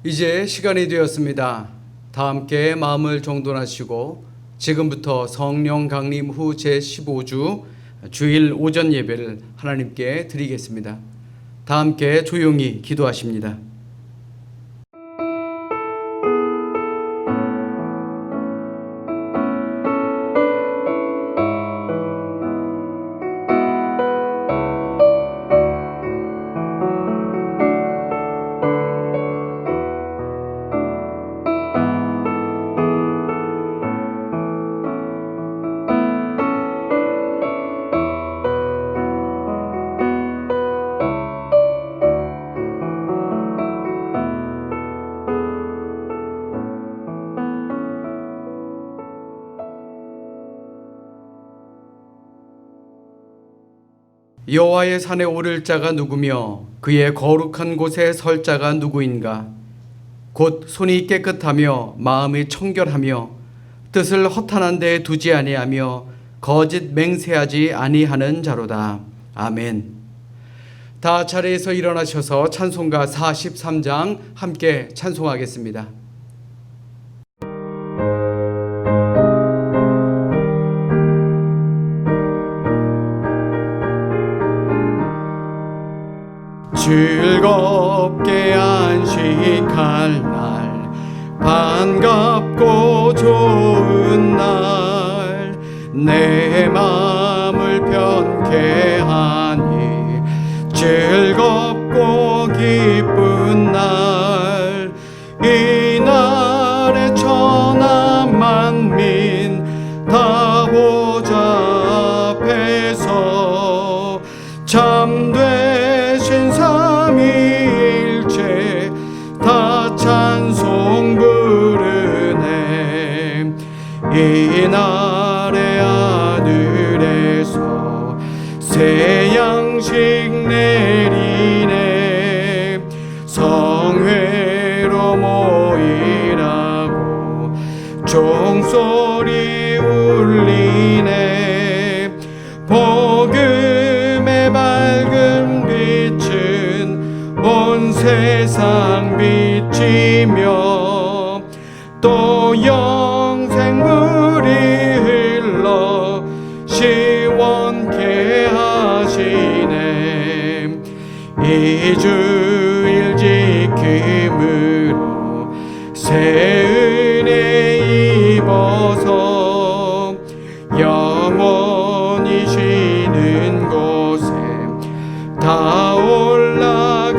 이제 시간이 되었습니다. 다 함께 마음을 정돈하시고 지금부터 성령 강림 후 제15주 주일 오전 예배를 하나님께 드리겠습니다. 다 함께 조용히 기도하십니다. 여호와의 산에 오를 자가 누구며 그의 거룩한 곳에 설 자가 누구인가? 곧 손이 깨끗하며 마음이 청결하며 뜻을 허탄한 데에 두지 아니하며 거짓 맹세하지 아니하는 자로다. 아멘. 다 자리에서 일어나셔서 찬송가 43장 함께 찬송하겠습니다. 즐겁게 안식할 날, 반갑고 좋은 날, 내 마음을 편케 하니 즐겁고 기쁜 날, 이 날에 천하 만민 다 보좌앞에서 참되신 삼위일체 다 찬송 부르네. 이 날의 하늘에서 새 양식 내리네. 성회로 모이라고 종소리 울리네. 복음의 밝은 빛은 온 세상 비치며 또 영생물이 흘러 시원케 하시네. 이 주일 지킴으로 새 은혜 입어서 영원히 쉬는 곳에 다 올라갑시다.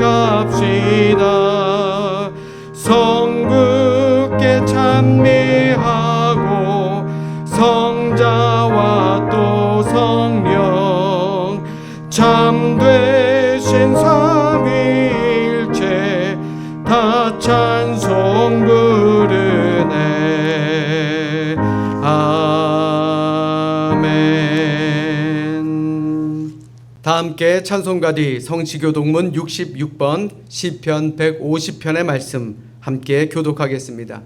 성부께 찬미하고 성자와 또 성령 참되신 삼위일체 다 찬송 부르네. 아멘. 다 함께 찬송가디 성시교독문 66번 시편 150편의 말씀 함께 교독하겠습니다.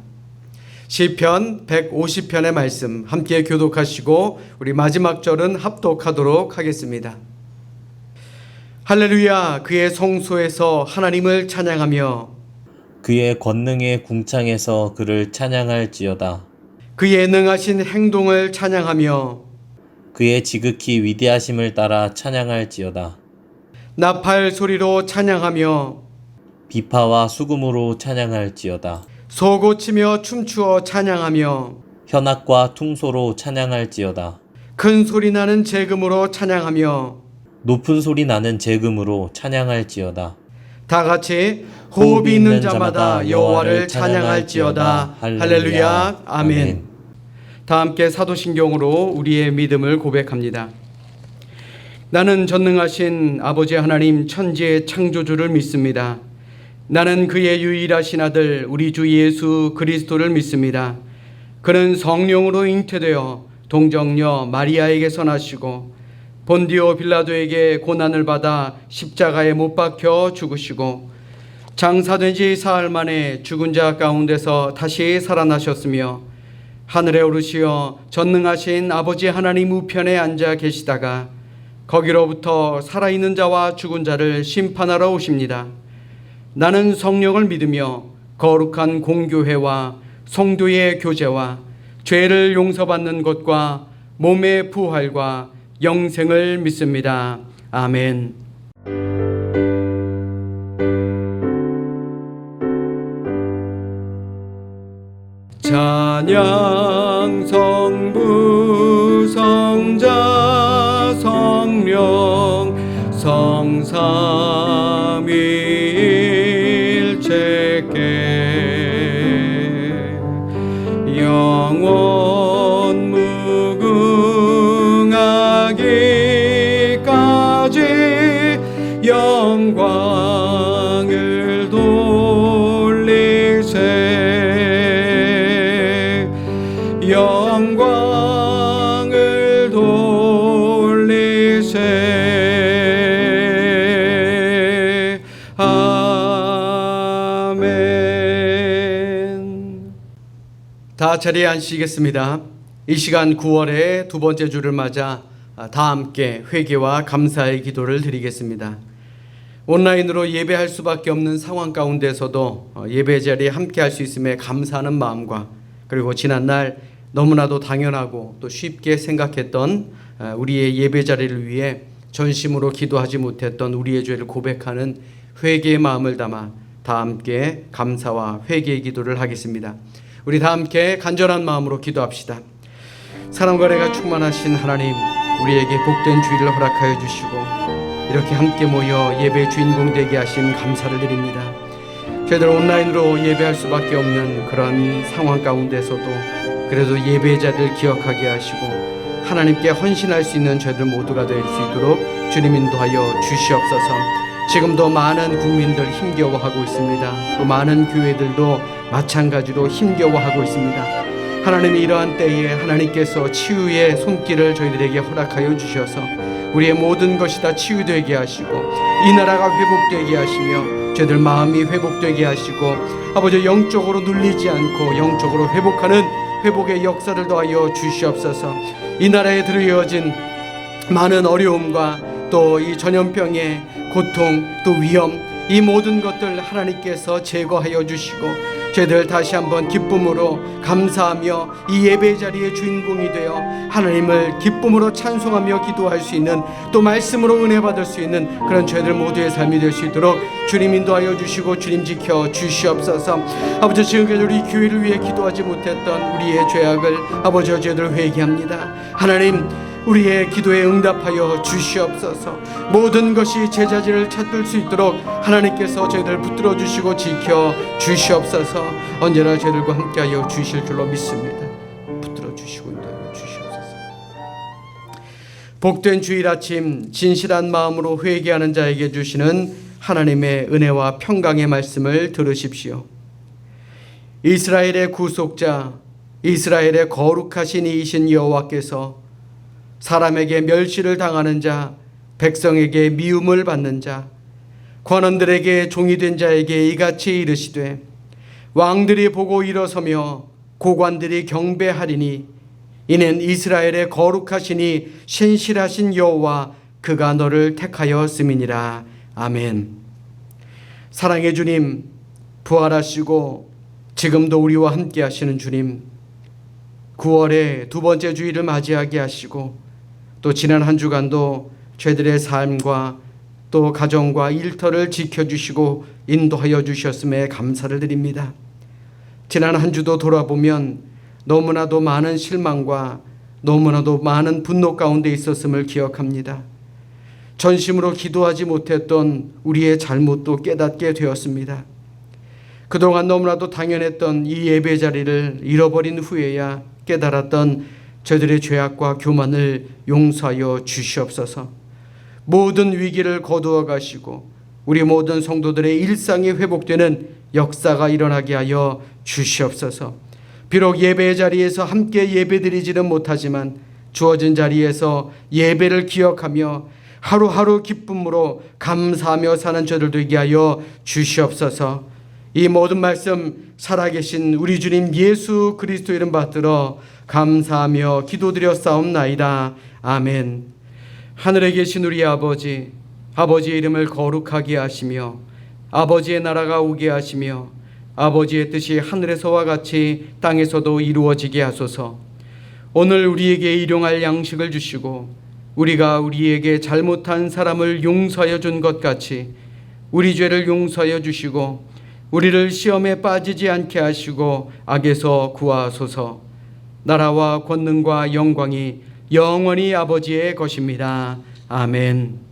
시편 150편의 말씀 함께 교독하시고 우리 마지막 절은 합독하도록 하겠습니다. 할렐루야. 그의 성소에서 하나님을 찬양하며 그의 권능의 궁창에서 그를 찬양할지어다. 그의 능하신 행동을 찬양하며 그의 지극히 위대하심을 따라 찬양할지어다. 나팔 소리로 찬양하며 비파와 수금으로 찬양할지어다. 소고치며 춤추어 찬양하며 현악과 퉁소로 찬양할지어다. 큰 소리 나는 제금으로 찬양하며 높은 소리 나는 제금으로 찬양할지어다. 다 같이 호흡이 있는 자마다 여호와를 찬양할지어다. 할렐루야. 아멘. 다 함께 사도신경으로 우리의 믿음을 고백합니다. 나는 전능하신 아버지 하나님 천지의 창조주를 믿습니다. 나는 그의 유일하신 아들 우리 주 예수 그리스도를 믿습니다. 그는 성령으로 잉태되어 동정녀 마리아에게서 나시고 본디오 빌라도에게 고난을 받아 십자가에 못 박혀 죽으시고 장사된 지 사흘 만에 죽은 자 가운데서 다시 살아나셨으며 하늘에 오르시어 전능하신 아버지 하나님 우편에 앉아 계시다가 거기로부터 살아있는 자와 죽은 자를 심판하러 오십니다. 나는 성령을 믿으며 거룩한 공교회와 성도의 교제와 죄를 용서받는 것과 몸의 부활과 영생을 믿습니다. 아멘. 찬양 성부 성자 성령 성삼위일체께 영원 무궁하기까지 영광을 돌리세 영광을 돌리세 아멘. 다 자리에 앉으시겠습니다. 이 시간 9월의 두 번째 주를 맞아 다 함께 회개와 감사의 기도를 드리겠습니다. 온라인으로 예배할 수밖에 없는 상황 가운데서도 예배 자리에 함께 할 수 있음에 감사하는 마음과, 그리고 지난날 너무나도 당연하고 또 쉽게 생각했던 우리의 예배 자리를 위해 전심으로 기도하지 못했던 우리의 죄를 고백하는 회개의 마음을 담아 다 함께 감사와 회개의 기도를 하겠습니다. 우리 다 함께 간절한 마음으로 기도합시다. 사랑과 은혜가 충만하신 하나님, 우리에게 복된 주일을 허락하여 주시고 이렇게 함께 모여 예배의 주인공 되게 하심 감사를 드립니다. 저희들 온라인으로 예배할 수밖에 없는 그런 상황 가운데서도 그래도 예배의 자리를 기억하게 하시고 하나님께 헌신할 수 있는 저희들 모두가 될 수 있도록 주님 인도하여 주시옵소서. 지금도 많은 국민들 힘겨워하고 있습니다. 또 많은 교회들도 마찬가지로 힘겨워하고 있습니다. 하나님이 이러한 때에 하나님께서 치유의 손길을 저희들에게 허락하여 주셔서 우리의 모든 것이 다 치유되게 하시고 이 나라가 회복되게 하시며 저희들 마음이 회복되게 하시고 아버지 영적으로 눌리지 않고 영적으로 회복하는 회복의 역사를 더하여 주시옵소서. 이 나라에 들여진 많은 어려움과 또 이 전염병의 고통 또 위험, 이 모든 것들 하나님께서 제거하여 주시고 저희들 다시 한번 기쁨으로 감사하며 이 예배 자리의 주인공이 되어 하나님을 기쁨으로 찬송하며 기도할 수 있는, 또 말씀으로 은혜 받을 수 있는 그런 저희들 모두의 삶이 될 수 있도록 주님 인도하여 주시고 주님 지켜 주시옵소서. 아버지, 지금까지 우리 교회를 위해 기도하지 못했던 우리의 죄악을 아버지 저희들 회개합니다. 하나님, 우리의 기도에 응답하여 주시옵소서. 모든 것이 제자리를 찾을 수 있도록 하나님께서 저희들 붙들어 주시고 지켜 주시옵소서. 언제나 저희들과 함께하여 주실 줄로 믿습니다. 붙들어 주시고 인도하여 주시옵소서. 복된 주일 아침 진실한 마음으로 회개하는 자에게 주시는 하나님의 은혜와 평강의 말씀을 들으십시오. 이스라엘의 구속자, 이스라엘의 거룩하신 이이신 여호와께서 사람에게 멸시를 당하는 자, 백성에게 미움을 받는 자, 관원들에게 종이 된 자에게 이같이 이르시되 왕들이 보고 일어서며 고관들이 경배하리니 이는 이스라엘의 거룩하시니 신실하신 여호와 그가 너를 택하였음이니라. 아멘. 사랑의 주님, 부활하시고 지금도 우리와 함께 하시는 주님, 9월의 두 번째 주일을 맞이하게 하시고 또 지난 한 주간도 저희들의 삶과 또 가정과 일터를 지켜주시고 인도하여 주셨음에 감사를 드립니다. 지난 한 주도 돌아보면 너무나도 많은 실망과 너무나도 많은 분노 가운데 있었음을 기억합니다. 전심으로 기도하지 못했던 우리의 잘못도 깨닫게 되었습니다. 그동안 너무나도 당연했던 이 예배 자리를 잃어버린 후에야 깨달았던 저희들의 죄악과 교만을 용서하여 주시옵소서. 모든 위기를 거두어 가시고 우리 모든 성도들의 일상이 회복되는 역사가 일어나게 하여 주시옵소서. 비록 예배의 자리에서 함께 예배드리지는 못하지만 주어진 자리에서 예배를 기억하며 하루하루 기쁨으로 감사하며 사는 저들 되게 하여 주시옵소서. 이 모든 말씀 살아계신 우리 주님 예수 그리스도 이름 받들어 감사하며 기도드렸사옵나이다. 아멘. 하늘에 계신 우리 아버지, 아버지의 이름을 거룩하게 하시며 아버지의 나라가 오게 하시며 아버지의 뜻이 하늘에서와 같이 땅에서도 이루어지게 하소서. 오늘 우리에게 일용할 양식을 주시고 우리가 우리에게 잘못한 사람을 용서하여 준 것 같이 우리 죄를 용서하여 주시고 우리를 시험에 빠지지 않게 하시고 악에서 구하소서. 나라와 권능과 영광이 영원히 아버지의 것입니다. 아멘.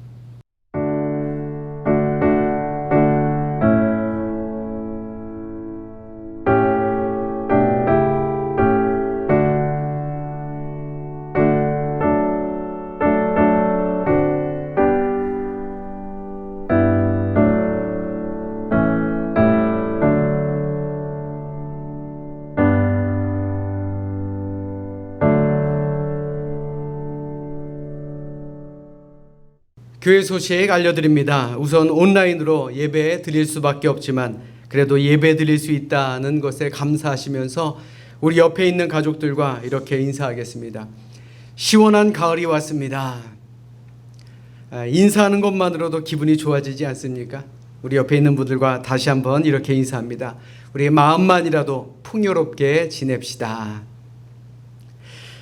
교회 소식 알려드립니다. 우선 온라인으로 예배 드릴 수밖에 없지만 그래도 예배 드릴 수 있다는 것에 감사하시면서 우리 옆에 있는 가족들과 이렇게 인사하겠습니다. 시원한 가을이 왔습니다. 인사하는 것만으로도 기분이 좋아지지 않습니까? 우리 옆에 있는 분들과 다시 한번 이렇게 인사합니다. 우리의 마음만이라도 풍요롭게 지냅시다.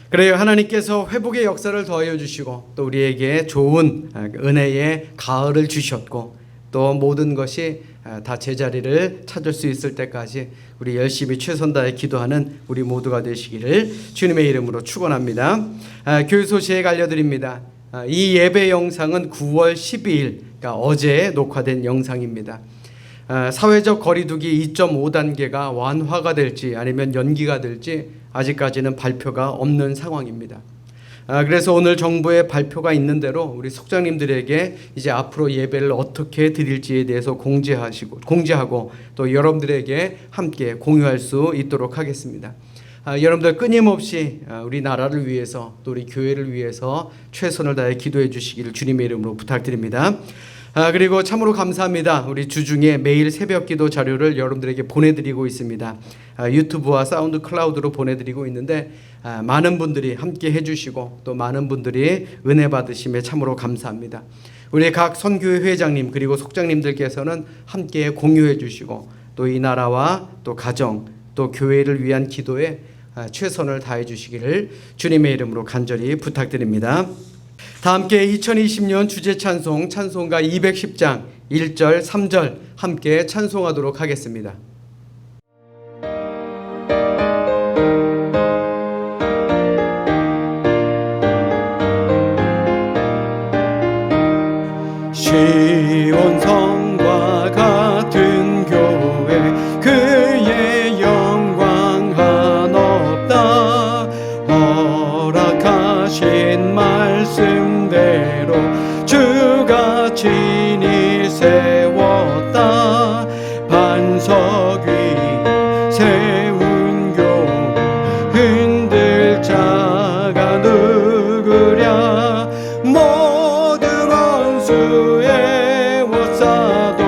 그래요. 하나님께서 회복의 역사를 더하여 주시고 또 우리에게 좋은 은혜의 가을을 주셨고 또 모든 것이 다 제자리를 찾을 수 있을 때까지 우리 열심히 최선 다해 기도하는 우리 모두가 되시기를 주님의 이름으로 축원합니다. 교회 소식 알려드립니다. 이 예배 영상은 9월 12일 그러니까 어제 녹화된 영상입니다. 사회적 거리두기 2.5단계가 완화가 될지 아니면 연기가 될지 아직까지는 발표가 없는 상황입니다. 그래서 오늘 정부의 발표가 있는 대로 우리 속장님들에게 이제 앞으로 예배를 어떻게 드릴지에 대해서 공지하고 또 여러분들에게 함께 공유할 수 있도록 하겠습니다. 여러분들 끊임없이 우리 나라를 위해서 또 우리 교회를 위해서 최선을 다해 기도해 주시기를 주님의 이름으로 부탁드립니다. 그리고 참으로 감사합니다. 우리 주중에 매일 새벽 기도 자료를 여러분들에게 보내드리고 있습니다. 유튜브와 사운드 클라우드로 보내드리고 있는데 많은 분들이 함께 해주시고 또 많은 분들이 은혜 받으심에 참으로 감사합니다. 우리 각 선교회 회장님 그리고 속장님들께서는 함께 공유해 주시고 또 이 나라와 또 가정 또 교회를 위한 기도에 최선을 다해 주시기를 주님의 이름으로 간절히 부탁드립니다. 다 함께 2020년 주제 찬송 찬송가 210장 1절 3절 함께 찬송하도록 하겠습니다. 시온성과 같은 교회 그의 영광 한없다. 허락하신 말씀대로 주가 친히 세웠다. 반석 위 세운 교회 흔들 자가 누구랴. 모든 원수의 워싸도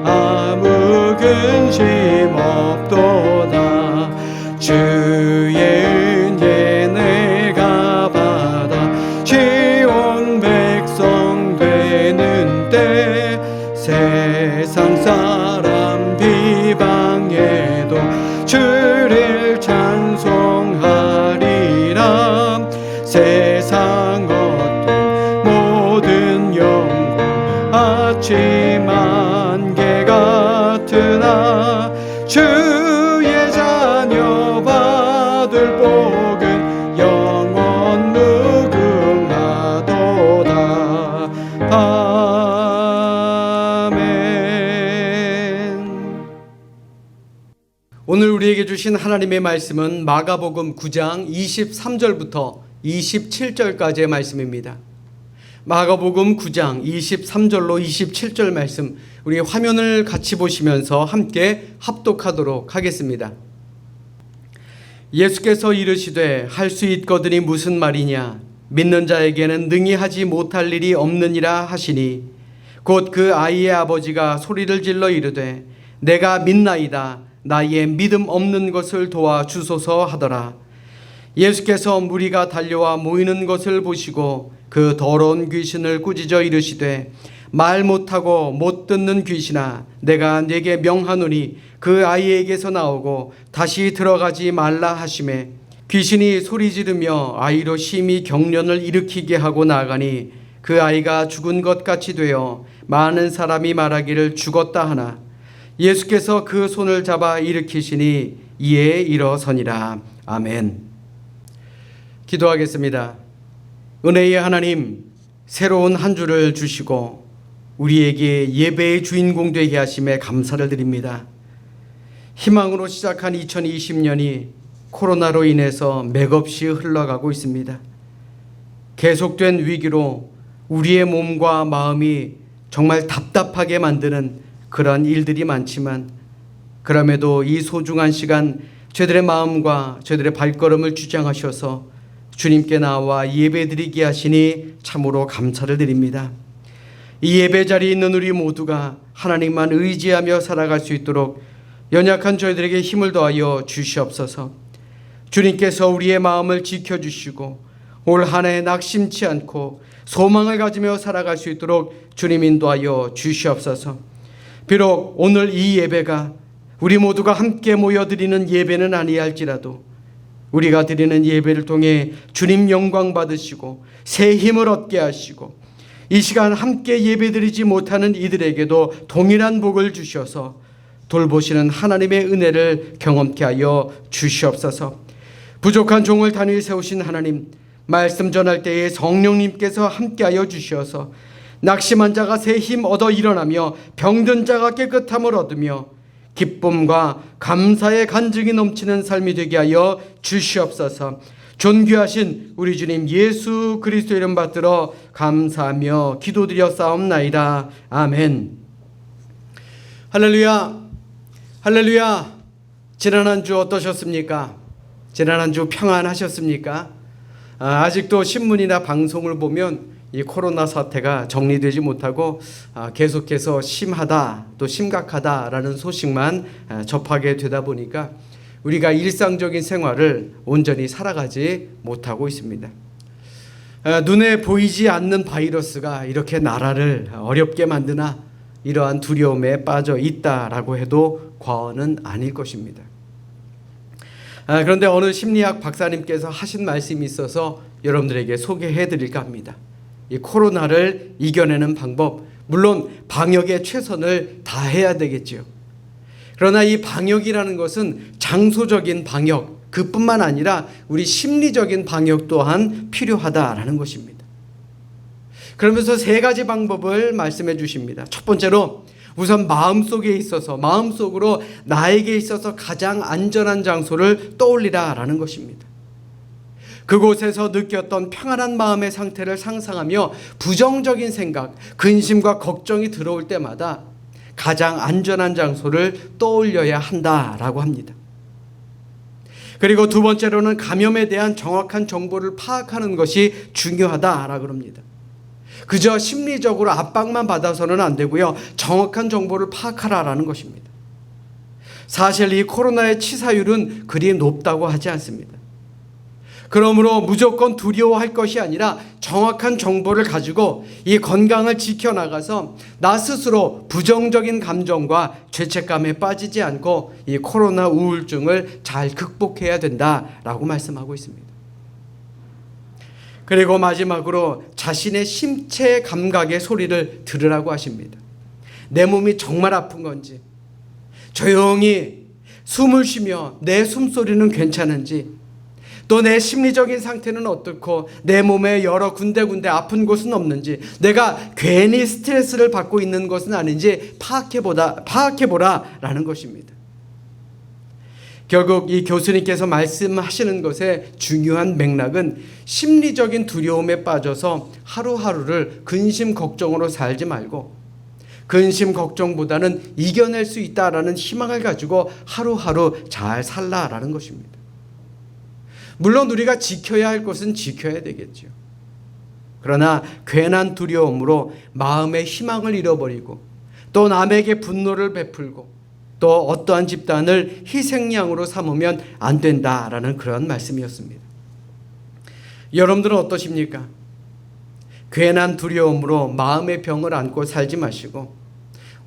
아무 근심 없도다. 주의 은혜 내가 받아 지온 백성 되는 때 세상 사람 비방해도 주를 찬송하리라. 세상 어떤 모든 영광 아침 안개 같으나 주의 자녀 받을 복은 영원 무궁하도다. 아멘. 오늘 우리에게 주신 하나님의 말씀은 마가복음 9장 23절부터 27절까지의 말씀입니다. 마가복음 9장 23절로 27절 말씀 우리 화면을 같이 보시면서 함께 합독하도록 하겠습니다. 예수께서 이르시되 할 수 있거든이 무슨 말이냐. 믿는 자에게는 능히 하지 못할 일이 없느니라 하시니 곧 그 아이의 아버지가 소리를 질러 이르되 내가 믿나이다. 나의 믿음 없는 것을 도와주소서 하더라. 예수께서 무리가 달려와 모이는 것을 보시고 그 더러운 귀신을 꾸짖어 이르시되 말 못하고 못 듣는 귀신아, 내가 네게 명하노니 그 아이에게서 나오고 다시 들어가지 말라 하시매, 귀신이 소리 지르며 아이로 심히 경련을 일으키게 하고 나가니 그 아이가 죽은 것 같이 되어 많은 사람이 말하기를 죽었다 하나 예수께서 그 손을 잡아 일으키시니 이에 일어서니라. 아멘. 기도하겠습니다. 은혜의 하나님, 새로운 한 주를 주시고 우리에게 예배의 주인공 되게 하심에 감사를 드립니다. 희망으로 시작한 2020년이 코로나로 인해서 맥없이 흘러가고 있습니다. 계속된 위기로 우리의 몸과 마음이 정말 답답하게 만드는 그런 일들이 많지만, 그럼에도 이 소중한 시간 저희들의 마음과 저희들의 발걸음을 주장하셔서 주님께 나와 예배드리게 하시니 참으로 감사를 드립니다. 이 예배 자리에 있는 우리 모두가 하나님만 의지하며 살아갈 수 있도록 연약한 저희들에게 힘을 더하여 주시옵소서. 주님께서 우리의 마음을 지켜주시고 올 한 해 낙심치 않고 소망을 가지며 살아갈 수 있도록 주님 인도하여 주시옵소서. 비록 오늘 이 예배가 우리 모두가 함께 모여드리는 예배는 아니할지라도 우리가 드리는 예배를 통해 주님 영광 받으시고 새 힘을 얻게 하시고 이 시간 함께 예배드리지 못하는 이들에게도 동일한 복을 주셔서 돌보시는 하나님의 은혜를 경험케 하여 주시옵소서. 부족한 종을 단위에 세우신 하나님, 말씀 전할 때에 성령님께서 함께하여 주셔서 낙심한 자가 새 힘 얻어 일어나며 병든 자가 깨끗함을 얻으며 기쁨과 감사의 간증이 넘치는 삶이 되게 하여 주시옵소서. 존귀하신 우리 주님 예수 그리스도 이름 받들어 감사하며 기도드려 싸움나이다. 아멘. 할렐루야, 할렐루야. 지난 한 주 어떠셨습니까? 지난 한 주 평안하셨습니까? 아직도 신문이나 방송을 보면 이 코로나 사태가 정리되지 못하고 계속해서 심하다 또 심각하다라는 소식만 접하게 되다 보니까 우리가 일상적인 생활을 온전히 살아가지 못하고 있습니다. 눈에 보이지 않는 바이러스가 이렇게 나라를 어렵게 만드나 이러한 두려움에 빠져 있다라고 해도 과언은 아닐 것입니다. 그런데 어느 심리학 박사님께서 하신 말씀이 있어서 여러분들에게 소개해 드릴까 합니다. 이 코로나를 이겨내는 방법, 물론 방역에 최선을 다해야 되겠죠. 그러나 이 방역이라는 것은 장소적인 방역, 그뿐만 아니라 우리 심리적인 방역 또한 필요하다라는 것입니다. 그러면서 세 가지 방법을 말씀해 주십니다. 첫 번째로 우선 마음속에 있어서, 마음속으로 나에게 있어서 가장 안전한 장소를 떠올리라라는 것입니다. 그곳에서 느꼈던 평안한 마음의 상태를 상상하며 부정적인 생각, 근심과 걱정이 들어올 때마다 가장 안전한 장소를 떠올려야 한다라고 합니다. 그리고 두 번째로는 감염에 대한 정확한 정보를 파악하는 것이 중요하다라고 합니다. 그저 심리적으로 압박만 받아서는 안 되고요, 정확한 정보를 파악하라라는 것입니다. 사실 이 코로나의 치사율은 그리 높다고 하지 않습니다. 그러므로 무조건 두려워할 것이 아니라 정확한 정보를 가지고 이 건강을 지켜나가서 나 스스로 부정적인 감정과 죄책감에 빠지지 않고 이 코로나 우울증을 잘 극복해야 된다라고 말씀하고 있습니다. 그리고 마지막으로 자신의 심체 감각의 소리를 들으라고 하십니다. 내 몸이 정말 아픈 건지, 조용히 숨을 쉬며 내 숨소리는 괜찮은지, 또 내 심리적인 상태는 어떻고 내 몸에 여러 군데군데 아픈 곳은 없는지, 내가 괜히 스트레스를 받고 있는 것은 아닌지 파악해보라라는 것입니다. 결국 이 교수님께서 말씀하시는 것의 중요한 맥락은 심리적인 두려움에 빠져서 하루하루를 근심 걱정으로 살지 말고 근심 걱정보다는 이겨낼 수 있다라는 희망을 가지고 하루하루 잘 살라라는 것입니다. 물론 우리가 지켜야 할 것은 지켜야 되겠죠. 그러나 괜한 두려움으로 마음의 희망을 잃어버리고 또 남에게 분노를 베풀고 또 어떠한 집단을 희생양으로 삼으면 안 된다라는 그런 말씀이었습니다. 여러분들은 어떠십니까? 괜한 두려움으로 마음의 병을 안고 살지 마시고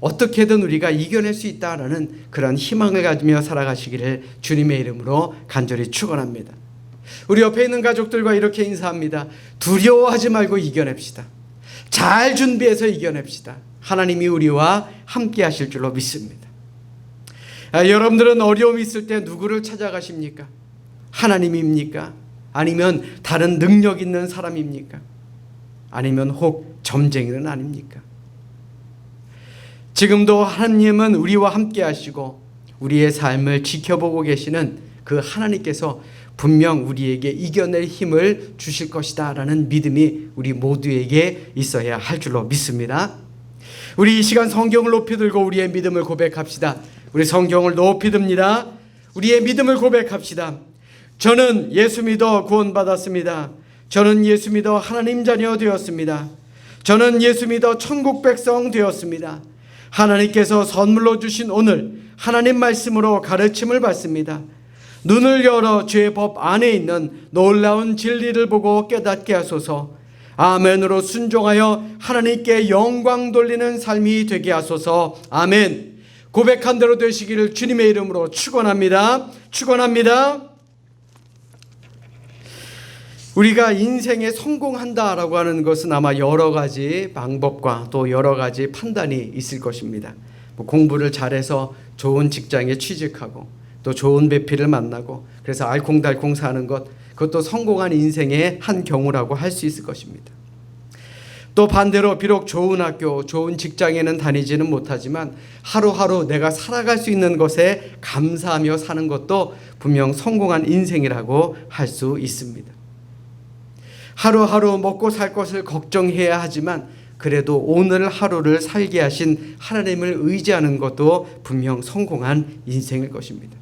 어떻게든 우리가 이겨낼 수 있다라는 그런 희망을 가지며 살아가시기를 주님의 이름으로 간절히 축원합니다. 우리 옆에 있는 가족들과 이렇게 인사합니다. 두려워하지 말고 이겨냅시다. 잘 준비해서 이겨냅시다. 하나님이 우리와 함께 하실 줄로 믿습니다. 여러분들은 어려움이 있을 때 누구를 찾아가십니까? 하나님입니까? 아니면 다른 능력 있는 사람입니까? 아니면 혹 점쟁이는 아닙니까? 지금도 하나님은 우리와 함께 하시고 우리의 삶을 지켜보고 계시는 그 하나님께서 분명 우리에게 이겨낼 힘을 주실 것이다 라는 믿음이 우리 모두에게 있어야 할 줄로 믿습니다. 우리 이 시간 성경을 높이 들고 우리의 믿음을 고백합시다. 우리 성경을 높이 듭니다. 우리의 믿음을 고백합시다. 저는 예수 믿어 구원받았습니다. 저는 예수 믿어 하나님 자녀 되었습니다. 저는 예수 믿어 천국 백성 되었습니다. 하나님께서 선물로 주신 오늘 하나님 말씀으로 가르침을 받습니다. 눈을 열어 죄의 법 안에 있는 놀라운 진리를 보고 깨닫게 하소서. 아멘으로 순종하여 하나님께 영광 돌리는 삶이 되게 하소서. 아멘. 고백한 대로 되시기를 주님의 이름으로 축원합니다. 축원합니다. 우리가 인생에 성공한다라고 하는 것은 아마 여러 가지 방법과 또 여러 가지 판단이 있을 것입니다. 공부를 잘해서 좋은 직장에 취직하고 또 좋은 배필을 만나고 그래서 알콩달콩 사는 것, 그것도 성공한 인생의 한 경우라고 할 수 있을 것입니다. 또 반대로 비록 좋은 학교, 좋은 직장에는 다니지는 못하지만 하루하루 내가 살아갈 수 있는 것에 감사하며 사는 것도 분명 성공한 인생이라고 할 수 있습니다. 하루하루 먹고 살 것을 걱정해야 하지만 그래도 오늘 하루를 살게 하신 하나님을 의지하는 것도 분명 성공한 인생일 것입니다.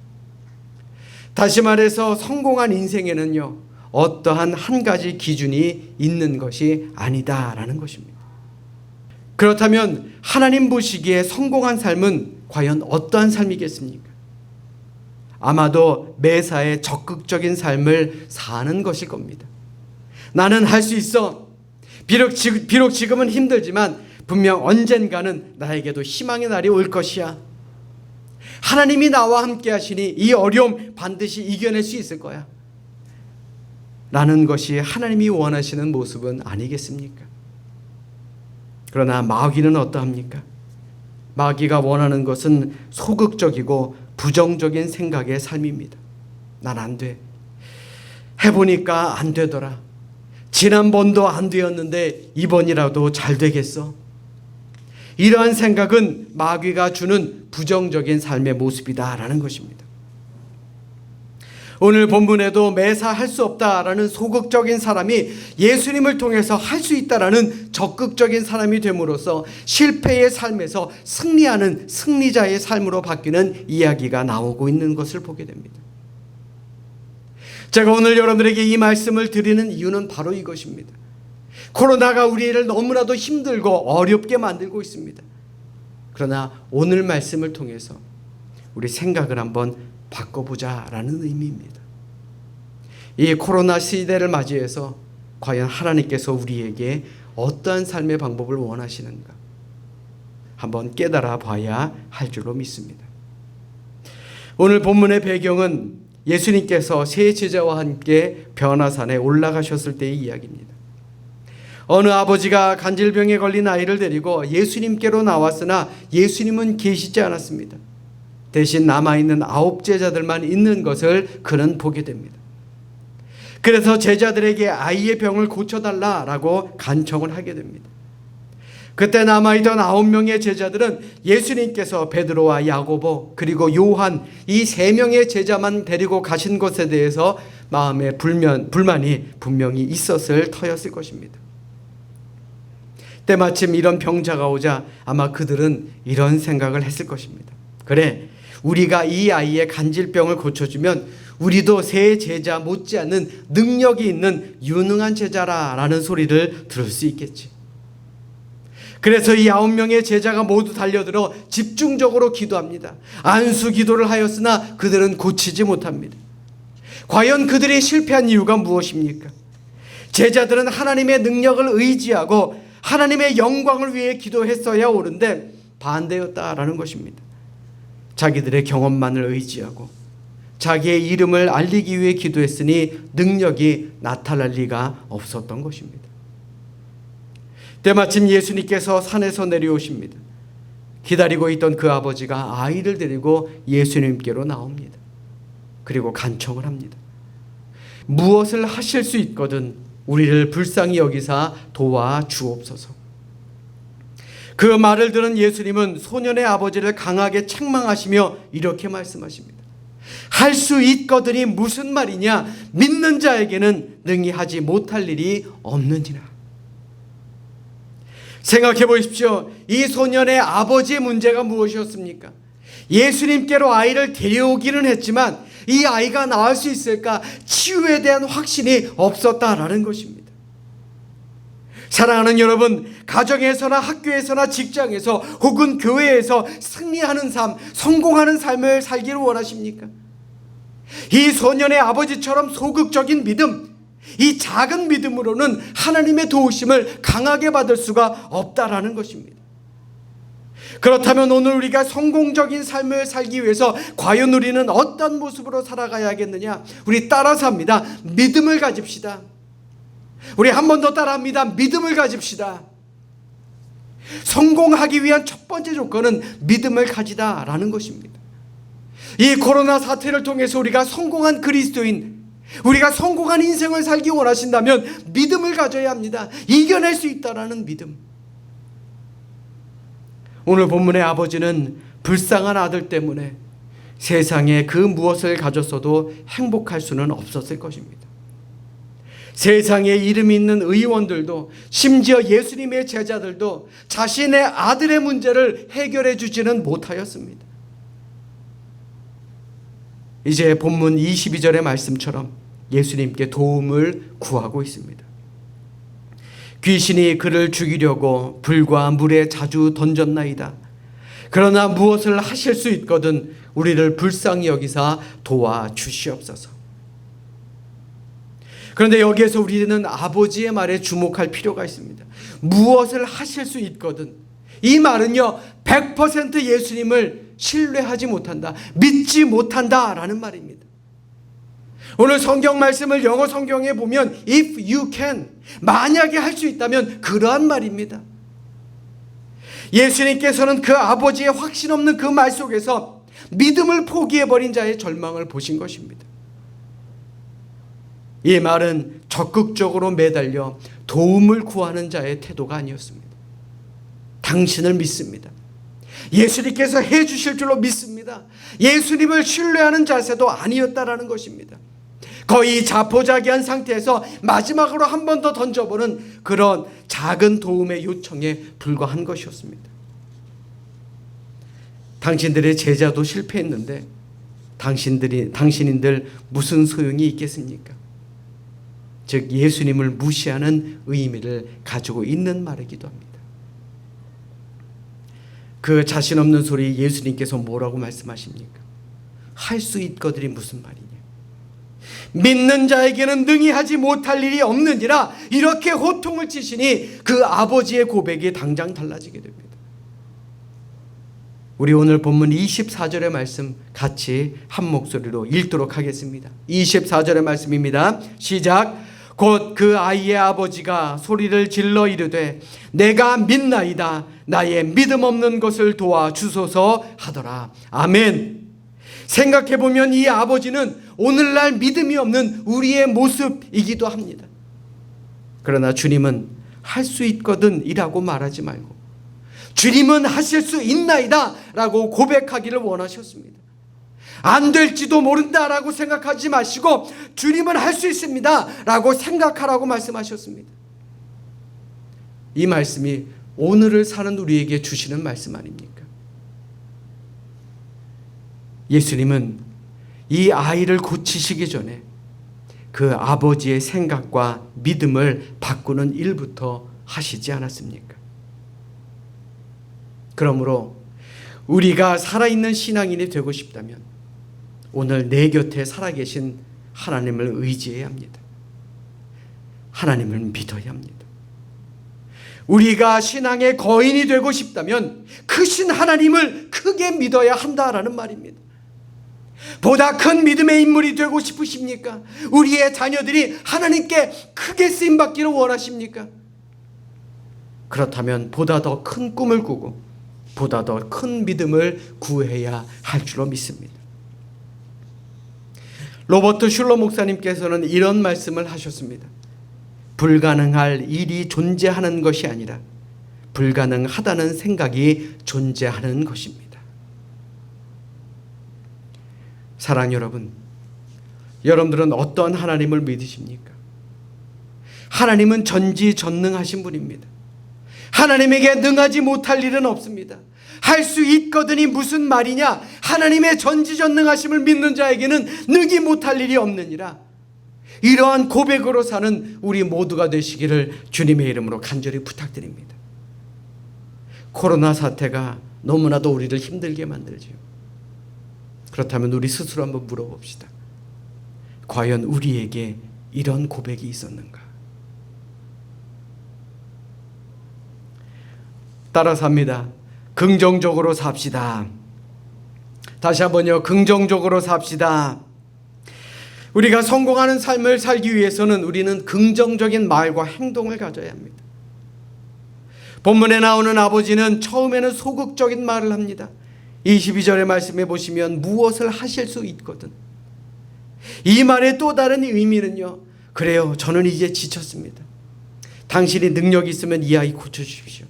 다시 말해서 성공한 인생에는요, 어떠한 한 가지 기준이 있는 것이 아니다라는 것입니다. 그렇다면 하나님 보시기에 성공한 삶은 과연 어떠한 삶이겠습니까? 아마도 매사에 적극적인 삶을 사는 것일 겁니다. 나는 할 수 있어. 비록 지금은 힘들지만 분명 언젠가는 나에게도 희망의 날이 올 것이야. 하나님이 나와 함께 하시니 이 어려움 반드시 이겨낼 수 있을 거야. 라는 것이 하나님이 원하시는 모습은 아니겠습니까? 그러나 마귀는 어떠합니까? 마귀가 원하는 것은 소극적이고 부정적인 생각의 삶입니다. 난 안 돼. 해보니까 안 되더라. 지난번도 안 되었는데 이번이라도 잘 되겠어. 이러한 생각은 마귀가 주는 부정적인 삶의 모습이다라는 것입니다. 오늘 본문에도 매사 할 수 없다라는 소극적인 사람이 예수님을 통해서 할 수 있다라는 적극적인 사람이 됨으로써 실패의 삶에서 승리하는 승리자의 삶으로 바뀌는 이야기가 나오고 있는 것을 보게 됩니다. 제가 오늘 여러분들에게 이 말씀을 드리는 이유는 바로 이것입니다. 코로나가 우리를 너무나도 힘들고 어렵게 만들고 있습니다. 그러나 오늘 말씀을 통해서 우리 생각을 한번 바꿔보자라는 의미입니다. 이 코로나 시대를 맞이해서 과연 하나님께서 우리에게 어떠한 삶의 방법을 원하시는가 한번 깨달아 봐야 할 줄로 믿습니다. 오늘 본문의 배경은 예수님께서 세 제자와 함께 변화산에 올라가셨을 때의 이야기입니다. 어느 아버지가 간질병에 걸린 아이를 데리고 예수님께로 나왔으나 예수님은 계시지 않았습니다. 대신 남아있는 9 제자들만 있는 것을 그는 보게 됩니다. 그래서 제자들에게 아이의 병을 고쳐달라라고 간청을 하게 됩니다. 그때 남아있던 9명의 제자들은 예수님께서 베드로와 야고보 그리고 요한 이 3명의 제자만 데리고 가신 것에 대해서 마음에 불만이 분명히 있었을 터였을 것입니다. 때마침 이런 병자가 오자 아마 그들은 이런 생각을 했을 것입니다. 그래, 우리가 이 아이의 간질병을 고쳐주면 우리도 세 제자 못지않은 능력이 있는 유능한 제자라라는 소리를 들을 수 있겠지. 그래서 이 9명의 제자가 모두 달려들어 집중적으로 기도합니다. 안수 기도를 하였으나 그들은 고치지 못합니다. 과연 그들이 실패한 이유가 무엇입니까? 제자들은 하나님의 능력을 의지하고 하나님의 영광을 위해 기도했어야 옳은데 반대였다라는 것입니다. 자기들의 경험만을 의지하고 자기의 이름을 알리기 위해 기도했으니 능력이 나타날 리가 없었던 것입니다. 때마침 예수님께서 산에서 내려오십니다. 기다리고 있던 그 아버지가 아이를 데리고 예수님께로 나옵니다. 그리고 간청을 합니다. 무엇을 하실 수 있거든 우리를 불쌍히 여기사 도와주옵소서. 그 말을 들은 예수님은 소년의 아버지를 강하게 책망하시며 이렇게 말씀하십니다. 할 수 있거든이 무슨 말이냐? 믿는 자에게는 능히 하지 못할 일이 없느니라. 생각해 보십시오. 이 소년의 아버지의 문제가 무엇이었습니까? 예수님께로 아이를 데려오기는 했지만 이 아이가 나을 수 있을까? 치유에 대한 확신이 없었다라는 것입니다. 사랑하는 여러분, 가정에서나 학교에서나 직장에서 혹은 교회에서 승리하는 삶, 성공하는 삶을 살기를 원하십니까? 이 소년의 아버지처럼 소극적인 믿음, 이 작은 믿음으로는 하나님의 도우심을 강하게 받을 수가 없다라는 것입니다. 그렇다면 오늘 우리가 성공적인 삶을 살기 위해서 과연 우리는 어떤 모습으로 살아가야겠느냐? 우리 따라서 합니다. 믿음을 가집시다. 우리 한 번 더 따라합니다. 믿음을 가집시다. 성공하기 위한 첫 번째 조건은 믿음을 가지다라는 것입니다. 이 코로나 사태를 통해서 우리가 성공한 그리스도인, 우리가 성공한 인생을 살기 원하신다면 믿음을 가져야 합니다. 이겨낼 수 있다라는 믿음. 오늘 본문의 아버지는 불쌍한 아들 때문에 세상에 그 무엇을 가졌어도 행복할 수는 없었을 것입니다. 세상에 이름이 있는 의원들도 심지어 예수님의 제자들도 자신의 아들의 문제를 해결해 주지는 못하였습니다. 이제 본문 22절의 말씀처럼 예수님께 도움을 구하고 있습니다. 귀신이 그를 죽이려고 불과 물에 자주 던졌나이다. 그러나 무엇을 하실 수 있거든 우리를 불쌍히 여기사 도와주시옵소서. 그런데 여기에서 우리는 아버지의 말에 주목할 필요가 있습니다. 무엇을 하실 수 있거든. 이 말은요, 100% 예수님을 신뢰하지 못한다, 믿지 못한다라는 말입니다. 오늘 성경 말씀을 영어 성경에 보면 if you can, 만약에 할 수 있다면 그러한 말입니다. 예수님께서는 그 아버지의 확신 없는 그 말 속에서 믿음을 포기해버린 자의 절망을 보신 것입니다. 이 말은 적극적으로 매달려 도움을 구하는 자의 태도가 아니었습니다. 당신을 믿습니다. 예수님께서 해주실 줄로 믿습니다. 예수님을 신뢰하는 자세도 아니었다라는 것입니다. 거의 자포자기한 상태에서 마지막으로 한 번 더 던져보는 그런 작은 도움의 요청에 불과한 것이었습니다. 당신들의 제자도 실패했는데 당신인들 무슨 소용이 있겠습니까? 즉 예수님을 무시하는 의미를 가지고 있는 말이기도 합니다. 그 자신 없는 소리 예수님께서 뭐라고 말씀하십니까? 할 수 있거든이 무슨 말이냐? 믿는 자에게는 능히 하지 못할 일이 없느니라, 이렇게 호통을 치시니 그 아버지의 고백이 당장 달라지게 됩니다. 우리 오늘 본문 24절의 말씀 같이 한 목소리로 읽도록 하겠습니다. 24절의 말씀입니다. 시작. 곧 그 아이의 아버지가 소리를 질러 이르되 내가 믿나이다, 나의 믿음 없는 것을 도와주소서 하더라. 아멘. 생각해보면 이 아버지는 오늘날 믿음이 없는 우리의 모습이기도 합니다. 그러나 주님은 할 수 있거든 이라고 말하지 말고 주님은 하실 수 있나이다 라고 고백하기를 원하셨습니다. 안 될지도 모른다라고 생각하지 마시고 주님은 할 수 있습니다 라고 생각하라고 말씀하셨습니다. 이 말씀이 오늘을 사는 우리에게 주시는 말씀 아닙니까? 예수님은 이 아이를 고치시기 전에 그 아버지의 생각과 믿음을 바꾸는 일부터 하시지 않았습니까? 그러므로 우리가 살아있는 신앙인이 되고 싶다면 오늘 내 곁에 살아계신 하나님을 의지해야 합니다. 하나님을 믿어야 합니다. 우리가 신앙의 거인이 되고 싶다면 크신 하나님을 크게 믿어야 한다라는 말입니다. 보다 큰 믿음의 인물이 되고 싶으십니까? 우리의 자녀들이 하나님께 크게 쓰임받기를 원하십니까? 그렇다면 보다 더 큰 꿈을 꾸고 보다 더 큰 믿음을 구해야 할 줄로 믿습니다. 로버트 슐러 목사님께서는 이런 말씀을 하셨습니다. 불가능할 일이 존재하는 것이 아니라 불가능하다는 생각이 존재하는 것입니다. 사랑 여러분, 여러분들은 어떤 하나님을 믿으십니까? 하나님은 전지전능하신 분입니다. 하나님에게 능하지 못할 일은 없습니다. 할 수 있거든이 무슨 말이냐? 하나님의 전지전능하심을 믿는 자에게는 능히 못할 일이 없느니라. 이러한 고백으로 사는 우리 모두가 되시기를 주님의 이름으로 간절히 부탁드립니다. 코로나 사태가 너무나도 우리를 힘들게 만들지요. 그렇다면 우리 스스로 한번 물어봅시다. 과연 우리에게 이런 고백이 있었는가? 따라서 합니다. 긍정적으로 삽시다. 다시 한번요. 긍정적으로 삽시다. 우리가 성공하는 삶을 살기 위해서는 우리는 긍정적인 말과 행동을 가져야 합니다. 본문에 나오는 아버지는 처음에는 소극적인 말을 합니다. 22절의 말씀에 보시면 무엇을 하실 수 있거든. 이 말의 또 다른 의미는요. 그래요. 저는 이제 지쳤습니다. 당신이 능력이 있으면 이 아이 고쳐주십시오.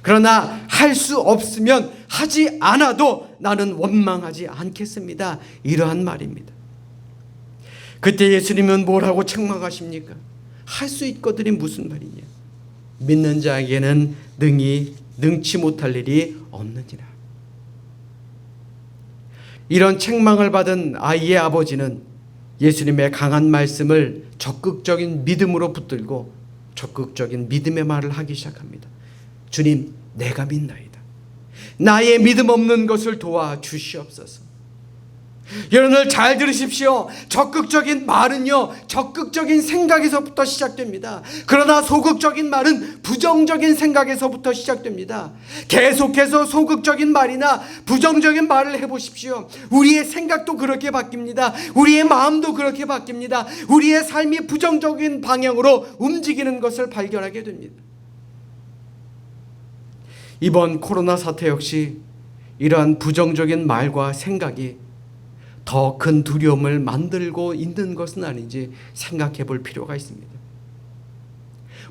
그러나 할 수 없으면 하지 않아도 나는 원망하지 않겠습니다. 이러한 말입니다. 그때 예수님은 뭐라고 책망하십니까? 할 수 있거든이 무슨 말이냐? 믿는 자에게는 능치 못할 일이 없느니라. 이런 책망을 받은 아이의 아버지는 예수님의 강한 말씀을 적극적인 믿음으로 붙들고 적극적인 믿음의 말을 하기 시작합니다. 주님, 내가 믿나이다. 나의 믿음 없는 것을 도와주시옵소서. 여러분들 잘 들으십시오. 적극적인 말은요, 적극적인 생각에서부터 시작됩니다. 그러나 소극적인 말은 부정적인 생각에서부터 시작됩니다. 계속해서 소극적인 말이나 부정적인 말을 해보십시오. 우리의 생각도 그렇게 바뀝니다. 우리의 마음도 그렇게 바뀝니다. 우리의 삶이 부정적인 방향으로 움직이는 것을 발견하게 됩니다. 이번 코로나 사태 역시 이러한 부정적인 말과 생각이 더 큰 두려움을 만들고 있는 것은 아닌지 생각해 볼 필요가 있습니다.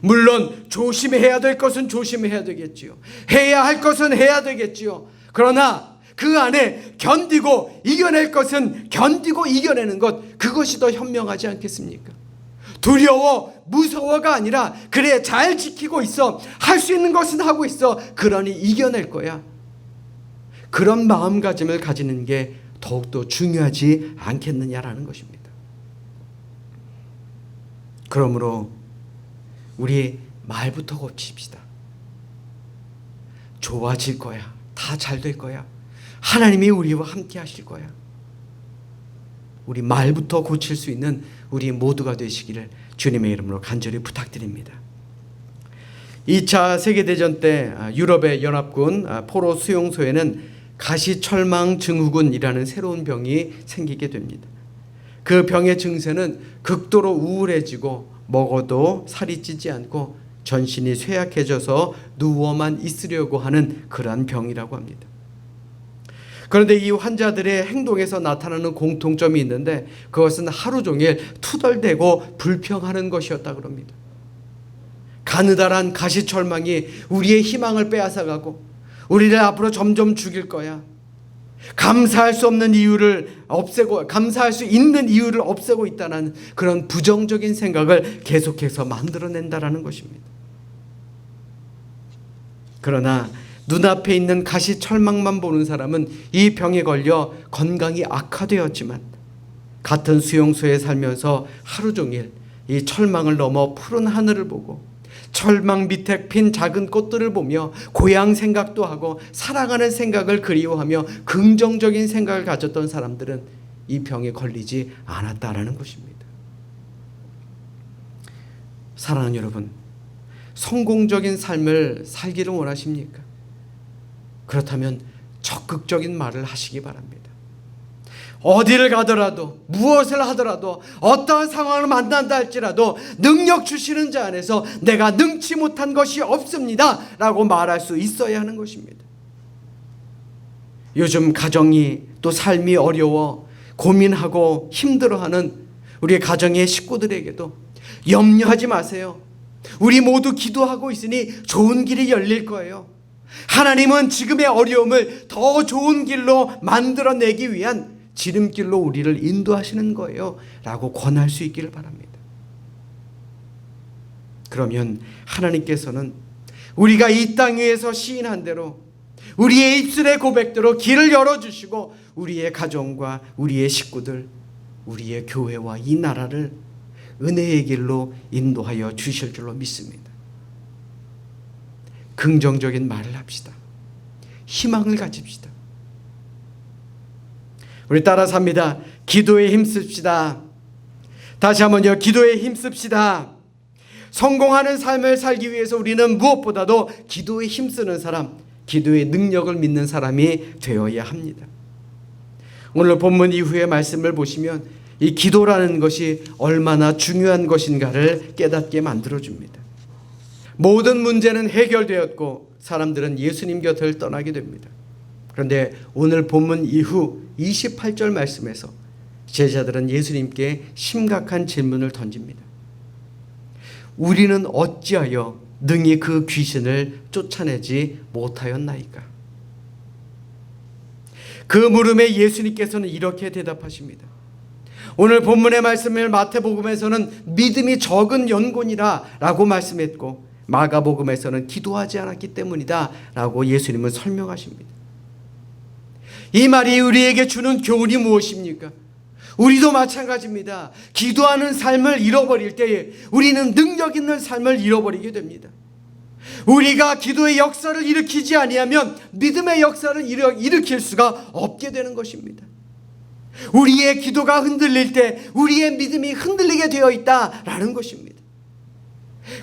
물론 조심해야 될 것은 조심해야 되겠지요. 해야 할 것은 해야 되겠지요. 그러나 그 안에 견디고 이겨낼 것은 견디고 이겨내는 것, 그것이 더 현명하지 않겠습니까? 두려워, 무서워가 아니라 그래, 잘 지키고 있어. 할 수 있는 것은 하고 있어. 그러니 이겨낼 거야. 그런 마음가짐을 가지는 게 더욱더 중요하지 않겠느냐라는 것입니다. 그러므로 우리 말부터 고칩시다. 좋아질 거야. 다 잘 될 거야. 하나님이 우리와 함께 하실 거야. 우리 말부터 고칠 수 있는 우리 모두가 되시기를 주님의 이름으로 간절히 부탁드립니다. 2차 세계대전 때 유럽의 연합군 포로 수용소에는 가시철망 증후군이라는 새로운 병이 생기게 됩니다. 그 병의 증세는 극도로 우울해지고 먹어도 살이 찌지 않고 전신이 쇠약해져서 누워만 있으려고 하는 그러한 병이라고 합니다. 그런데 이 환자들의 행동에서 나타나는 공통점이 있는데 그것은 하루 종일 투덜대고 불평하는 것이었다고 합니다. 가느다란 가시철망이 우리의 희망을 빼앗아가고 우리를 앞으로 점점 죽일 거야. 감사할 수 있는 이유를 없애고 있다는 그런 부정적인 생각을 계속해서 만들어낸다라는 것입니다. 그러나 눈앞에 있는 가시철망만 보는 사람은 이 병에 걸려 건강이 악화되었지만 같은 수용소에 살면서 하루 종일 이 철망을 넘어 푸른 하늘을 보고 철망 밑에 핀 작은 꽃들을 보며 고향 생각도 하고 살아가는 생각을 그리워하며 긍정적인 생각을 가졌던 사람들은 이 병에 걸리지 않았다라는 것입니다. 사랑하는 여러분, 성공적인 삶을 살기를 원하십니까? 그렇다면 적극적인 말을 하시기 바랍니다. 어디를 가더라도, 무엇을 하더라도, 어떠한 상황을 만난다 할지라도 능력 주시는 자 안에서 내가 능치 못한 것이 없습니다 라고 말할 수 있어야 하는 것입니다. 요즘 가정이 또 삶이 어려워 고민하고 힘들어하는 우리 가정의 식구들에게도 염려하지 마세요. 우리 모두 기도하고 있으니 좋은 길이 열릴 거예요. 하나님은 지금의 어려움을 더 좋은 길로 만들어내기 위한 지름길로 우리를 인도하시는 거예요 라고 권할 수 있기를 바랍니다. 그러면 하나님께서는 우리가 이 땅 위에서 시인한 대로 우리의 입술의 고백대로 길을 열어주시고 우리의 가정과 우리의 식구들, 우리의 교회와 이 나라를 은혜의 길로 인도하여 주실 줄로 믿습니다. 긍정적인 말을 합시다. 희망을 가집시다. 우리 따라서 합니다. 기도에 힘씁시다. 다시 한번요. 기도에 힘씁시다. 성공하는 삶을 살기 위해서 우리는 무엇보다도 기도에 힘쓰는 사람, 기도의 능력을 믿는 사람이 되어야 합니다. 오늘 본문 이후의 말씀을 보시면 이 기도라는 것이 얼마나 중요한 것인가를 깨닫게 만들어줍니다. 모든 문제는 해결되었고 사람들은 예수님 곁을 떠나게 됩니다. 그런데 오늘 본문 이후 28절 말씀에서 제자들은 예수님께 심각한 질문을 던집니다. 우리는 어찌하여 능히 그 귀신을 쫓아내지 못하였나이까? 그 물음에 예수님께서는 이렇게 대답하십니다. 오늘 본문의 말씀을 마태복음에서는 믿음이 적은 연곤이라 라고 말씀했고 마가복음에서는 기도하지 않았기 때문이다 라고 예수님은 설명하십니다. 이 말이 우리에게 주는 교훈이 무엇입니까? 우리도 마찬가지입니다. 기도하는 삶을 잃어버릴 때에 우리는 능력 있는 삶을 잃어버리게 됩니다. 우리가 기도의 역사를 일으키지 아니하면 믿음의 역사를 일으킬 수가 없게 되는 것입니다. 우리의 기도가 흔들릴 때 우리의 믿음이 흔들리게 되어 있다라는 것입니다.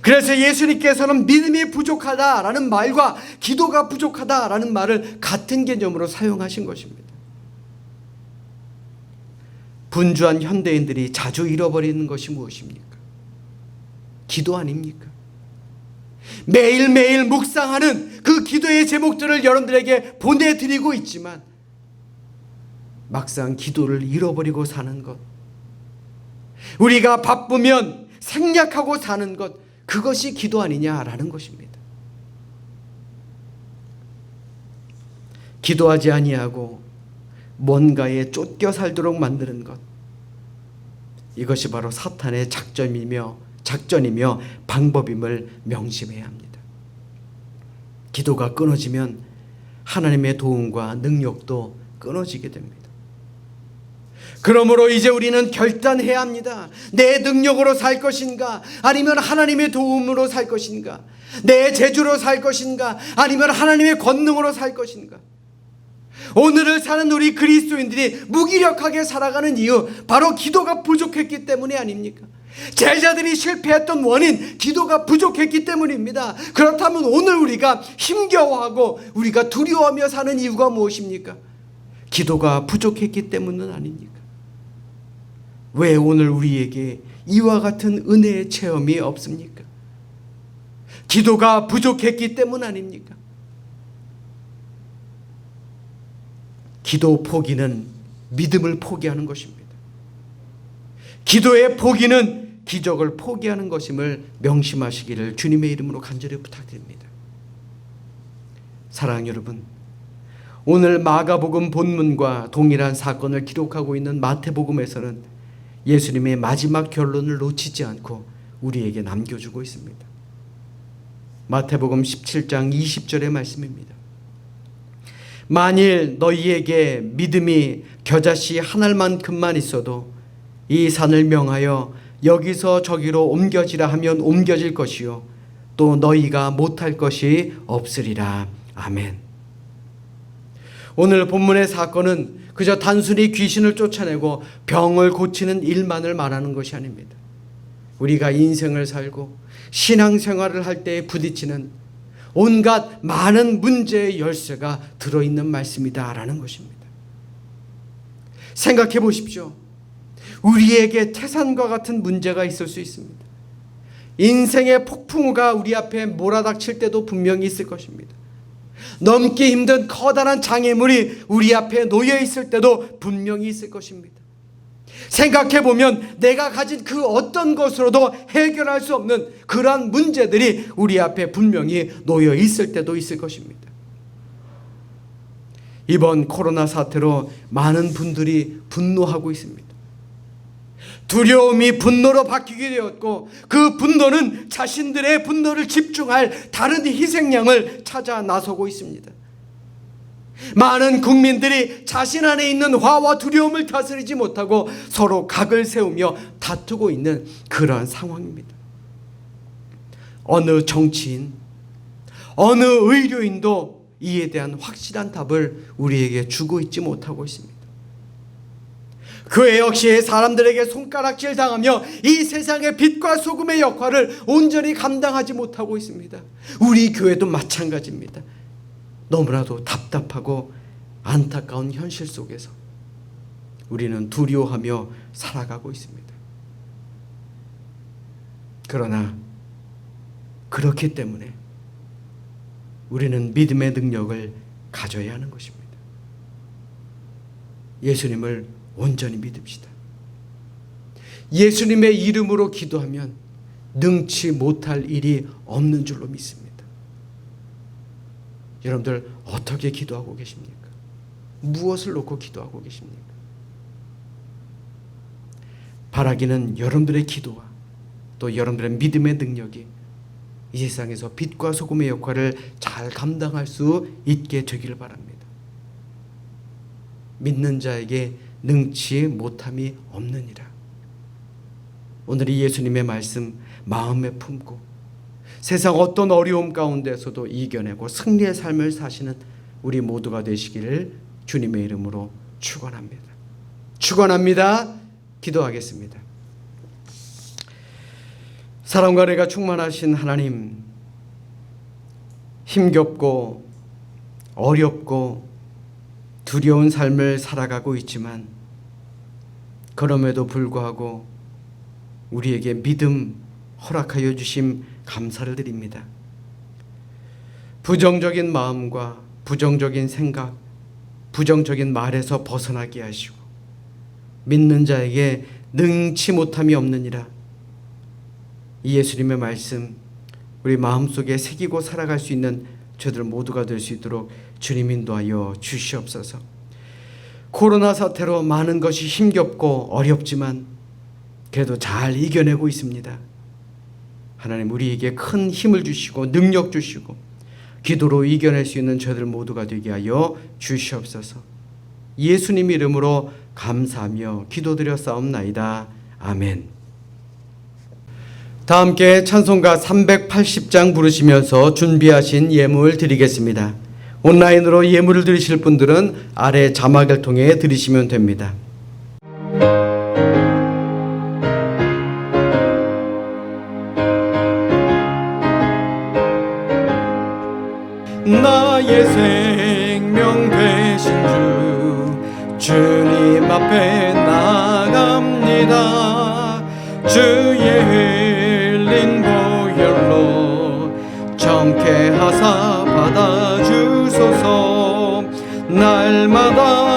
그래서 예수님께서는 믿음이 부족하다라는 말과 기도가 부족하다라는 말을 같은 개념으로 사용하신 것입니다. 분주한 현대인들이 자주 잃어버리는 것이 무엇입니까? 기도 아닙니까? 매일매일 묵상하는 그 기도의 제목들을 여러분들에게 보내드리고 있지만 막상 기도를 잃어버리고 사는 것, 우리가 바쁘면 생략하고 사는 것, 그것이 기도 아니냐라는 것입니다. 기도하지 아니하고 뭔가에 쫓겨 살도록 만드는 것, 이것이 바로 사탄의 작전이며 방법임을 명심해야 합니다. 기도가 끊어지면 하나님의 도움과 능력도 끊어지게 됩니다. 그러므로 이제 우리는 결단해야 합니다. 내 능력으로 살 것인가? 아니면 하나님의 도움으로 살 것인가? 내 재주로 살 것인가? 아니면 하나님의 권능으로 살 것인가? 오늘을 사는 우리 그리스도인들이 무기력하게 살아가는 이유, 바로 기도가 부족했기 때문이 아닙니까? 제자들이 실패했던 원인, 기도가 부족했기 때문입니다. 그렇다면 오늘 우리가 힘겨워하고 우리가 두려워하며 사는 이유가 무엇입니까? 기도가 부족했기 때문은 아닙니까? 왜 오늘 우리에게 이와 같은 은혜의 체험이 없습니까? 기도가 부족했기 때문 아닙니까? 기도 포기는 믿음을 포기하는 것입니다. 기도의 포기는 기적을 포기하는 것임을 명심하시기를 주님의 이름으로 간절히 부탁드립니다. 사랑하는 여러분, 오늘 마가복음 본문과 동일한 사건을 기록하고 있는 마태복음에서는 예수님의 마지막 결론을 놓치지 않고 우리에게 남겨주고 있습니다. 마태복음 17장 20절의 말씀입니다. 만일 너희에게 믿음이 겨자씨 한 알만큼만 있어도 이 산을 명하여 여기서 저기로 옮겨지라 하면 옮겨질 것이요 또 너희가 못할 것이 없으리라. 아멘. 오늘 본문의 사건은 그저 단순히 귀신을 쫓아내고 병을 고치는 일만을 말하는 것이 아닙니다. 우리가 인생을 살고 신앙생활을 할 때 부딪히는 온갖 많은 문제의 열쇠가 들어있는 말씀이다라는 것입니다. 생각해 보십시오. 우리에게 태산과 같은 문제가 있을 수 있습니다. 인생의 폭풍우가 우리 앞에 몰아닥칠 때도 분명히 있을 것입니다. 넘기 힘든 커다란 장애물이 우리 앞에 놓여 있을 때도 분명히 있을 것입니다. 생각해 보면 내가 가진 그 어떤 것으로도 해결할 수 없는 그러한 문제들이 우리 앞에 분명히 놓여 있을 때도 있을 것입니다. 이번 코로나 사태로 많은 분들이 분노하고 있습니다. 두려움이 분노로 바뀌게 되었고, 그 분노는 자신들의 분노를 집중할 다른 희생양을 찾아 나서고 있습니다. 많은 국민들이 자신 안에 있는 화와 두려움을 다스리지 못하고 서로 각을 세우며 다투고 있는 그러한 상황입니다. 어느 정치인, 어느 의료인도 이에 대한 확실한 답을 우리에게 주고 있지 못하고 있습니다. 교회 역시 사람들에게 손가락질 당하며 이 세상의 빛과 소금의 역할을 온전히 감당하지 못하고 있습니다. 우리 교회도 마찬가지입니다. 너무나도 답답하고 안타까운 현실 속에서 우리는 두려워하며 살아가고 있습니다. 그러나 그렇기 때문에 우리는 믿음의 능력을 가져야 하는 것입니다. 예수님을 온전히 믿읍시다. 예수님의 이름으로 기도하면 능치 못할 일이 없는 줄로 믿습니다. 여러분들 어떻게 기도하고 계십니까? 무엇을 놓고 기도하고 계십니까? 바라기는 여러분들의 기도와 또 여러분들의 믿음의 능력이 이 세상에서 빛과 소금의 역할을 잘 감당할 수 있게 되기를 바랍니다. 믿는 자에게 능치 못함이 없느니라. 오늘 이 예수님의 말씀 마음에 품고 세상 어떤 어려움 가운데서도 이겨내고 승리의 삶을 사시는 우리 모두가 되시기를 주님의 이름으로 축원합니다. 축원합니다. 기도하겠습니다. 사랑과 은혜가 충만하신 하나님, 힘겹고 어렵고 두려운 삶을 살아가고 있지만 그럼에도 불구하고 우리에게 믿음 허락하여 주심 감사를 드립니다. 부정적인 마음과 부정적인 생각, 부정적인 말에서 벗어나게 하시고 믿는 자에게 능치 못함이 없느니라. 이 예수님의 말씀 우리 마음속에 새기고 살아갈 수 있는 저들 모두가 될 수 있도록 주님 인도하여 주시옵소서. 코로나 사태로 많은 것이 힘겹고 어렵지만 그래도 잘 이겨내고 있습니다. 하나님, 우리에게 큰 힘을 주시고 능력 주시고 기도로 이겨낼 수 있는 저들 모두가 되게 하여 주시옵소서. 예수님 이름으로 감사하며 기도드려 싸움나이다. 아멘. 다 함께 찬송가 380장 부르시면서 준비하신 예물 드리겠습니다. 온라인으로 예물을 드리실 분들은 아래 자막을 통해 드리시면 됩니다. 나의 생명 되신 주님 앞에 나갑니다. 주의 흘린 보혈로 정케하사 받아주소서. 날마다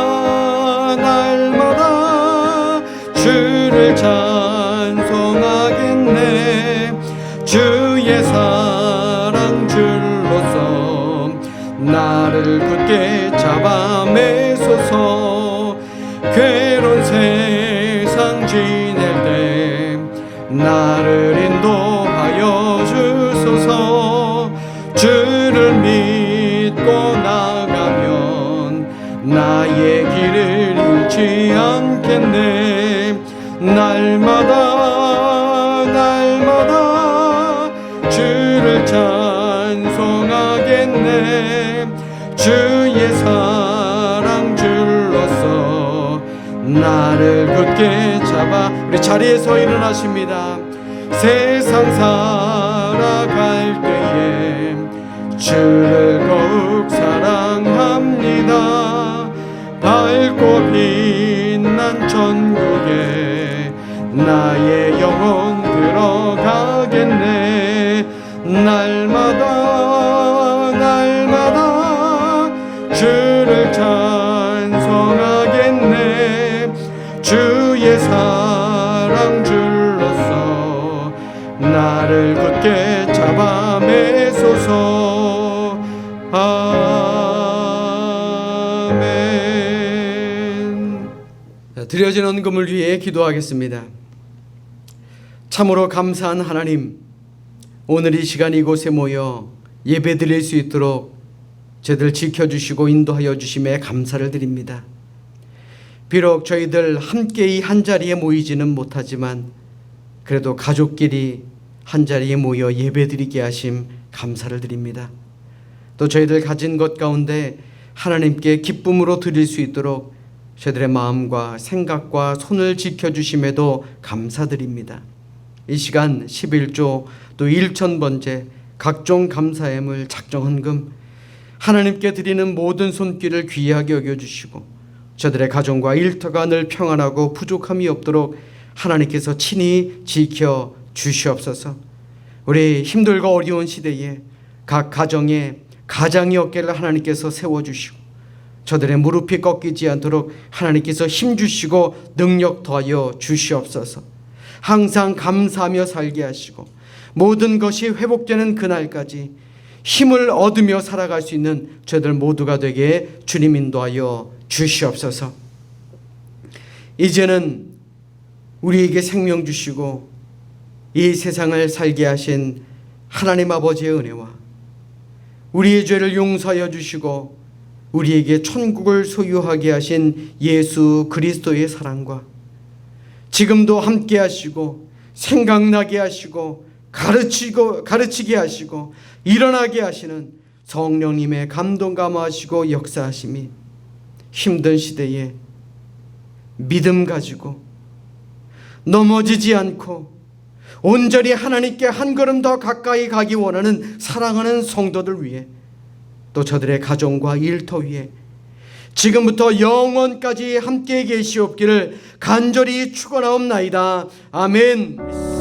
주를 찬송하겠네. 주의 사랑 줄로서 나를 굳게 잡아매소서. 괴로운 세상 지낼 때 나를 인도하여 주소서. 주를 믿고 나가면 나의 길을 잃지 않겠네. 날마다 주를 찬송하겠네. 주의 사랑 줄로서 나를 굳게 잡아. 우리 자리에서 일어나십니다. 세상 살아갈 때에 주를 더욱 사랑합니다. 밝고 빛난 천국에 나의 영혼 들어가겠네. 날마다 주를 찬송하겠네. 주의 사랑 줄로서 나를 굳게 잡아매소서. 아멘. 드려진 헌금을 위해 기도하겠습니다. 참으로 감사한 하나님, 오늘 이 시간 이곳에 모여 예배 드릴 수 있도록 저희들 지켜주시고 인도하여 주심에 감사를 드립니다. 비록 저희들 함께 이 한자리에 모이지는 못하지만 그래도 가족끼리 한자리에 모여 예배 드리게 하심 감사를 드립니다. 또 저희들 가진 것 가운데 하나님께 기쁨으로 드릴 수 있도록 저희들의 마음과 생각과 손을 지켜주심에도 감사드립니다. 이 시간 11조 또 1,000번째 각종 감사예물 작정헌금 하나님께 드리는 모든 손길을 귀하게 여겨주시고 저들의 가정과 일터가 늘 평안하고 부족함이 없도록 하나님께서 친히 지켜 주시옵소서. 우리 힘들고 어려운 시대에 각 가정에 가장의 어깨를 하나님께서 세워주시고 저들의 무릎이 꺾이지 않도록 하나님께서 힘주시고 능력 더하여 주시옵소서. 항상 감사하며 살게 하시고 모든 것이 회복되는 그날까지 힘을 얻으며 살아갈 수 있는 저희들 모두가 되게 주님 인도하여 주시옵소서. 이제는 우리에게 생명 주시고 이 세상을 살게 하신 하나님 아버지의 은혜와 우리의 죄를 용서하여 주시고 우리에게 천국을 소유하게 하신 예수 그리스도의 사랑과 지금도 함께 하시고 생각나게 하시고 가르치게 하시고 일어나게 하시는 성령님의 감동 감화하시고 역사하심이 힘든 시대에 믿음 가지고 넘어지지 않고 온전히 하나님께 한 걸음 더 가까이 가기 원하는 사랑하는 성도들 위해 또 저들의 가정과 일터 위에 지금부터 영원까지 함께 계시옵기를 간절히 축원하옵나이다. 아멘.